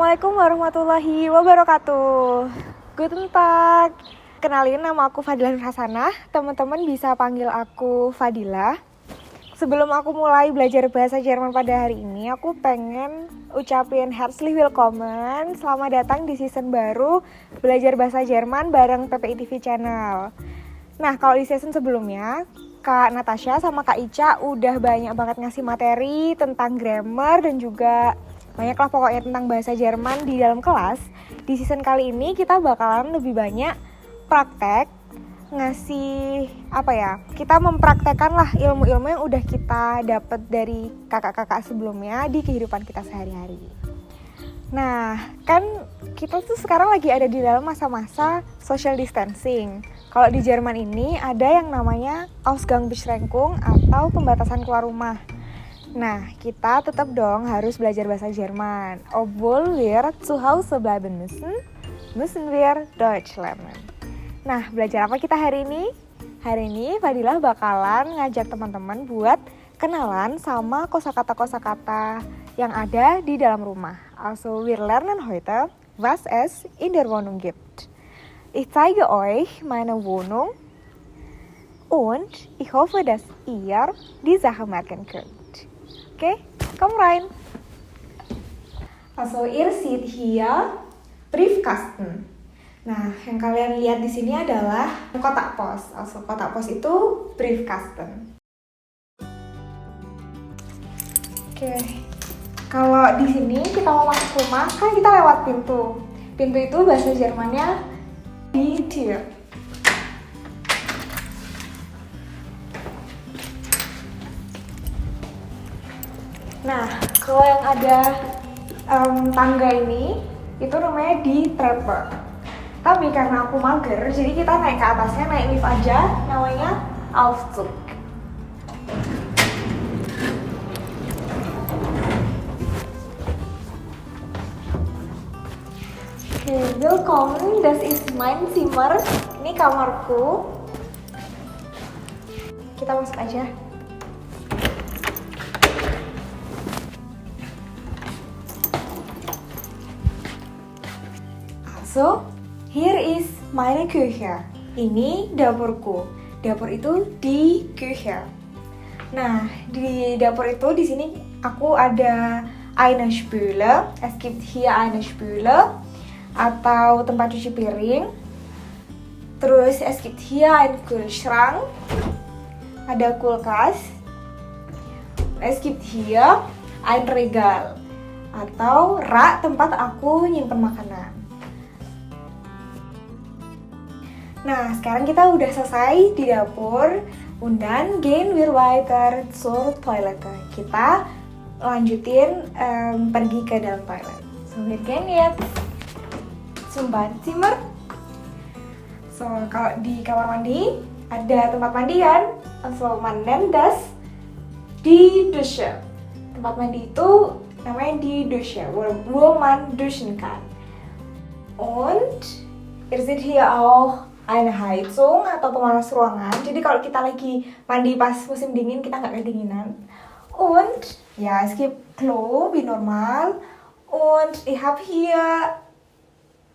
Assalamualaikum warahmatullahi wabarakatuh. Guten Tag. Kenalin, nama aku Fadilah Nur Hasanah. Teman-teman bisa panggil aku Fadilah. Sebelum aku mulai belajar bahasa Jerman pada hari ini, aku pengen ucapin herzlich willkommen. Selamat datang di season baru belajar bahasa Jerman bareng PPI TV Channel. Nah, kalau di season sebelumnya, Kak Natasha sama Kak Ica udah banyak banget ngasih materi tentang grammar dan juga banyaklah pokoknya tentang bahasa Jerman di dalam kelas. Di season kali ini kita bakalan lebih banyak praktek, kita mempraktekkan lah ilmu-ilmu yang udah kita dapat dari kakak-kakak sebelumnya di kehidupan kita sehari-hari. Nah, kan kita tuh sekarang lagi ada di dalam masa-masa social distancing. Kalau di Jerman ini ada yang namanya Ausgangsbeschränkung atau pembatasan keluar rumah. Nah, kita tetap dong harus belajar bahasa Jerman. Obwohl wir zu Hause bleiben müssen, müssen wir Deutsch lernen. Nah, belajar apa kita hari ini? Hari ini Fadilah bakalan ngajak teman-teman buat kenalan sama kosakata-kosakata yang ada di dalam rumah. Also, wir lernen heute, was es in der Wohnung gibt. Ich zeige euch meine Wohnung und ich hoffe, dass ihr die Sache merken könnt. Oke, komm rein. Also, ihr seht hier Briefkasten. Nah, yang kalian lihat di sini adalah kotak pos. Also, kotak pos itu Briefkasten. Oke. Kalau di sini kita mau masuk rumah, kan kita lewat pintu. Pintu itu bahasa Jermannya die Tür. Nah, kalau yang ada tangga ini, itu namanya die Treppe. Tapi karena aku mager, jadi kita naik ke atasnya, naik lift aja, namanya Aufzug. Oke, willkommen, das ist mein Zimmer. Ini kamarku. Kita masuk aja. So, here is meine Küche. Ini dapurku. Dapur itu di Küche. Nah, di dapur itu di sini aku ada eine Spüle. Es gibt hier eine Spüle atau tempat cuci piring. Terus es gibt hier einen Kühlschrank. Ada kulkas. Es gibt hier ein Regal atau rak tempat aku nyimpen makanan. Nah, sekarang kita udah selesai di dapur. Und dann gehen wir weiter zur Toilette. Kita lanjutin pergi ke dalam toilet. So, wir gehen jetzt zum Badezimmer. So, kalau di kamar mandi ada tempat mandi kan? So, man nennt das die Dusche. Tempat mandi itu namanya die Dusche, wo man duschen kann. Und ihr seht hier auch eine Heizung atau pemanas ruangan. Jadi kalau kita lagi mandi pas musim dingin, kita nggak kedinginan. Und ja, es gibt Klo wie normal. Und ich habe hier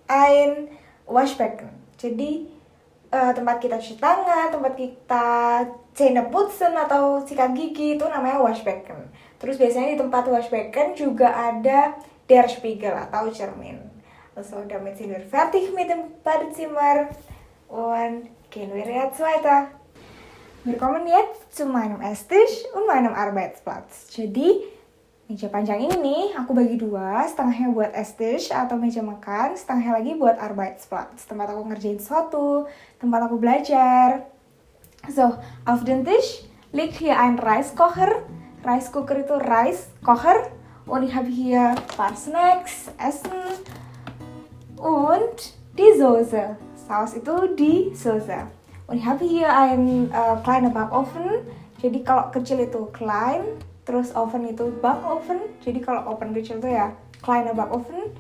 ein Waschbecken. Jadi tempat kita cuci tangan, tempat kita Zähne putzen atau sikat gigi itu namanya Waschbecken. Terus biasanya di tempat Waschbecken juga ada der Spiegel atau cermin. So, damit sind wir fertig mit dem Badezimmer. Und gehen wir jetzt weiter. Wir kommen jetzt zu meinem Esstisch und meinem Arbeitsplatz. Jadi, meja panjang ini aku bagi dua, setengahnya buat Esstisch atau meja makan, setengahnya lagi buat Arbeitsplatz, tempat aku ngerjain sesuatu, tempat aku belajar. So, auf dem Tisch liegt hier ein Reiskocher. Rice cooker itu Rice Kocher. Und ich habe hier ein paar Snacks, Essen und die Soße. Saus itu di Soße. Und ich habe hier ein kleiner Backofen. Jadi kalau kecil itu klein, terus oven itu Backofen. Jadi kalau oven kecil itu ya kleiner Backofen.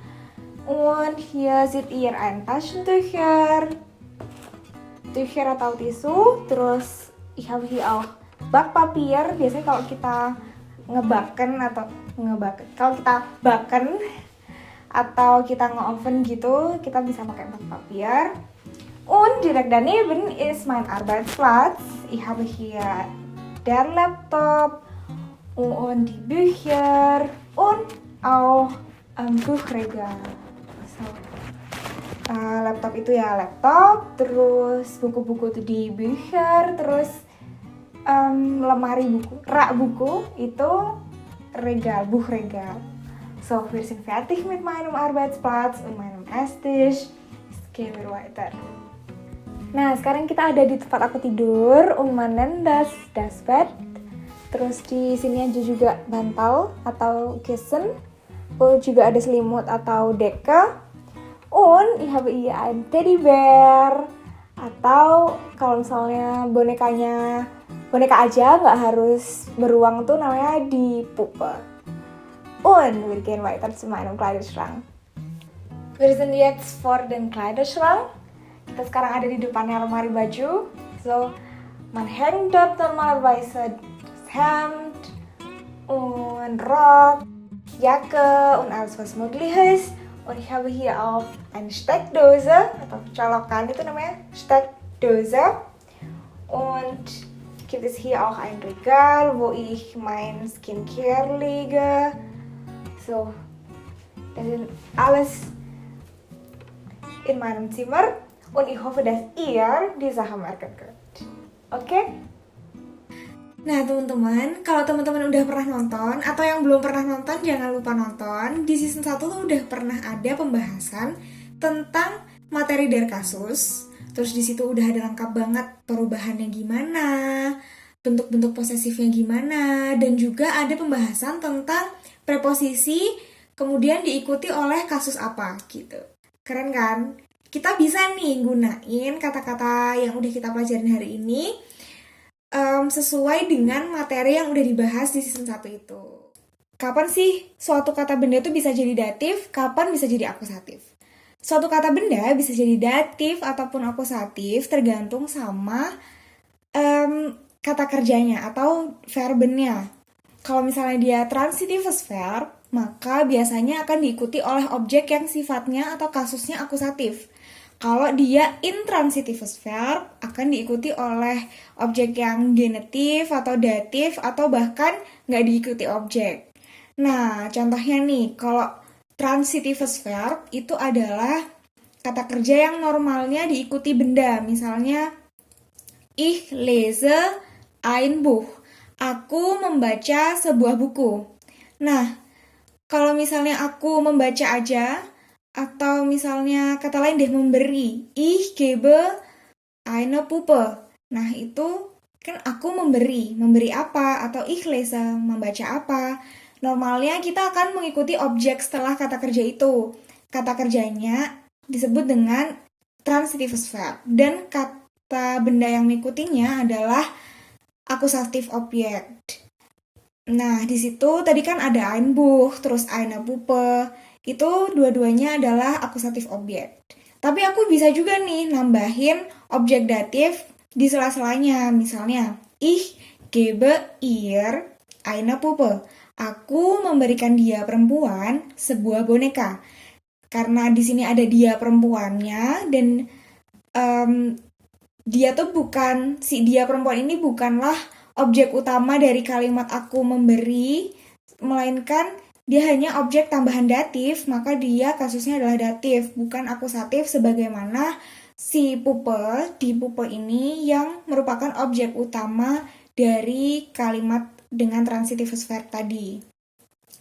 Und hier seht ihr ein Taschentücher. Tücher atau tisu. Terus ich habe hier auch Backpapier. Biasanya kalau kita kalau kita baken atau kita nge-oven gitu, kita bisa pakai empat papier. Und direkt daneben ist mein Arbeitsplatz. Ich habe hier der Laptop und die Bücher und auch Buchregal. So, laptop itu ya laptop, terus buku-buku itu di Bücher, terus lemari buku, rak buku itu Regal, Buchregal. So, wir sind fertig mit meinem Arbeitsplatz und meinem Esstisch. Jetzt gehen wir weiter. Nah, sekarang kita ada di tempat aku tidur, mennen das Bett. Terus di sini aja juga bantal atau Kissen. Juga ada selimut atau Decke. Und ich habe hier ein Teddybär. Atau kalau misalnya boneka aja nggak harus beruang tuh namanya die Puppe. Und wir gehen weiter zu meinem Kleiderschrank. Wir sind jetzt vor dem Kleiderschrank. Kita sekarang ada di depannya lemari baju. So, man hängt dort normalerweise das Hemd und Rock, Jacke und alles was möglich ist. Und ich habe hier auch eine Steckdose atau colokan itu namanya Steckdose. Und gibt es hier auch ein Regal, wo ich mein Skincare lege. So, das ist alles in meinem Zimmer und ich hoffe, dass ihr die Sachen merken könnt. Oke? Nah teman-teman, kalau teman-teman udah pernah nonton atau yang belum pernah nonton jangan lupa nonton. Di season 1 tuh udah pernah ada pembahasan tentang materi dari kasus. Terus di situ udah ada lengkap banget perubahannya gimana, bentuk-bentuk posesifnya gimana, dan juga ada pembahasan tentang preposisi kemudian diikuti oleh kasus apa gitu. Keren kan? Kita bisa nih gunain kata-kata yang udah kita pelajarin hari ini sesuai dengan materi yang udah dibahas di season 1 itu. Kapan sih suatu kata benda itu bisa jadi datif, kapan bisa jadi akusatif? Suatu kata benda bisa jadi datif ataupun akusatif tergantung sama kata kerjanya atau verbennya. Kalau misalnya dia transitivus verb, maka biasanya akan diikuti oleh objek yang sifatnya atau kasusnya akusatif. Kalau dia intransitivus verb, akan diikuti oleh objek yang genetif atau datif atau bahkan nggak diikuti objek. Nah, contohnya nih, kalau transitivus verb itu adalah kata kerja yang normalnya diikuti benda. Misalnya, ich lese ein Buch. Aku membaca sebuah buku. Nah, kalau misalnya aku membaca aja, atau misalnya kata lain deh memberi. Ich gebe eine Puppe. Nah, itu kan aku memberi. Memberi apa? Atau ich lese, membaca apa? Normalnya kita akan mengikuti objek setelah kata kerja itu. Kata kerjanya disebut dengan transitivus verb. Dan kata benda yang mengikutinya adalah akusatif objek. Nah, di situ tadi kan ada ein Buch, terus eine Puppe. Itu dua-duanya adalah akusatif objek. Tapi aku bisa juga nih nambahin objek datif di sela-selanya. Misalnya, ich gebe ihr eine Puppe. Aku memberikan dia perempuan sebuah boneka. Karena di sini ada dia perempuannya dan dia perempuan ini bukanlah objek utama dari kalimat aku memberi, melainkan dia hanya objek tambahan datif, maka dia kasusnya adalah datif, bukan akusatif sebagaimana si puppe di puppe ini yang merupakan objek utama dari kalimat dengan transitivus verb tadi.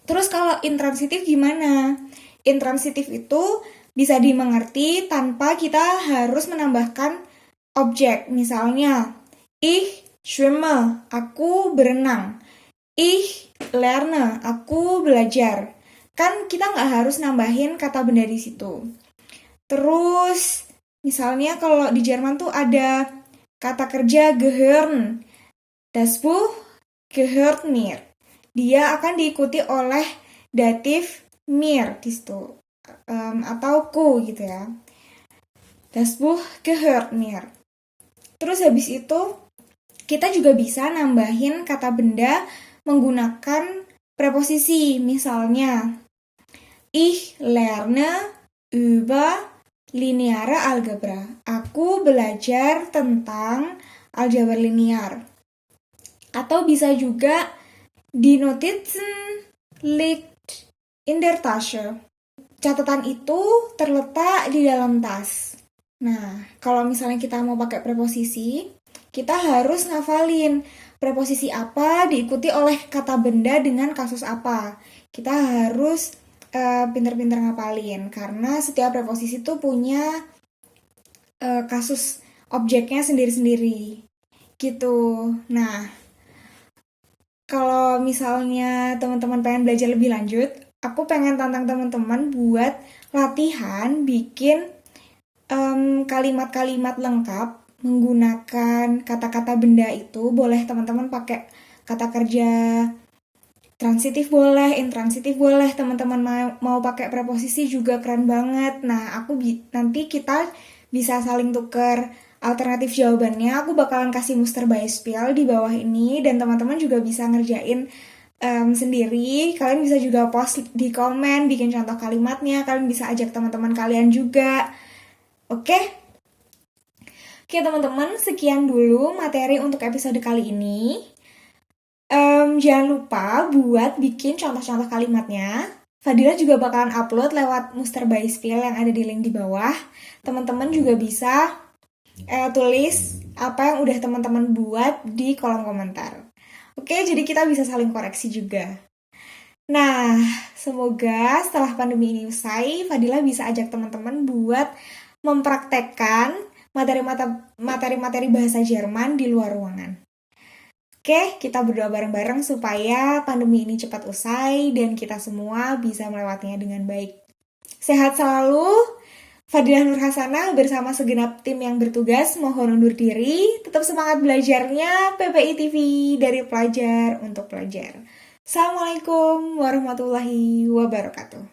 Terus kalau intransitif gimana? Intransitif itu bisa dimengerti tanpa kita harus menambahkan objek. Misalnya, ich schwimme, aku berenang. Ich lerne, aku belajar. Kan kita nggak harus nambahin kata benda di situ. Terus, misalnya kalau di Jerman tuh ada kata kerja gehören. Das Buch gehört mir. Dia akan diikuti oleh datif mir di situ. Atau ku gitu ya. Das Buch gehört mir. Terus habis itu kita juga bisa nambahin kata benda menggunakan preposisi. Misalnya, Ich lerne über lineare Algebra. Aku belajar tentang aljabar linear. Atau bisa juga die Notizen liegt in der Tasche. Catatan itu terletak di dalam tas. Nah, kalau misalnya kita mau pakai preposisi, kita harus ngafalin preposisi apa diikuti oleh kata benda dengan kasus apa. Kita harus pinter-pinter ngapalin, karena setiap preposisi itu punya kasus objeknya sendiri-sendiri. Gitu. Nah, kalau misalnya teman-teman pengen belajar lebih lanjut, aku pengen tantang teman-teman buat latihan bikin kalimat-kalimat lengkap menggunakan kata-kata benda itu. Boleh teman-teman pakai kata kerja transitif boleh, intransitif boleh, teman-teman mau pakai preposisi juga keren banget. Nah, nanti kita bisa saling tuker alternatif jawabannya. Aku bakalan kasih Musterbeispiel di bawah ini, dan teman-teman juga bisa ngerjain sendiri. Kalian bisa juga post di komen, bikin contoh kalimatnya. Kalian bisa ajak teman-teman kalian juga. Oke, teman-teman, sekian dulu materi untuk episode kali ini. Jangan lupa buat bikin contoh-contoh kalimatnya. Fadila juga bakalan upload lewat Musterbeispiel yang ada di link di bawah. Teman-teman juga bisa tulis apa yang udah teman-teman buat di kolom komentar. Oke, jadi kita bisa saling koreksi juga. Nah, semoga setelah pandemi ini usai, Fadila bisa ajak teman-teman buat mempraktekkan materi-materi bahasa Jerman di luar ruangan. Oke, kita berdoa bareng-bareng supaya pandemi ini cepat usai dan kita semua bisa melewatinya dengan baik. Sehat selalu, Fadilah Nur Hasanah bersama segenap tim yang bertugas mohon undur diri. Tetap semangat belajarnya, PPI TV dari pelajar untuk pelajar. Assalamualaikum warahmatullahi wabarakatuh.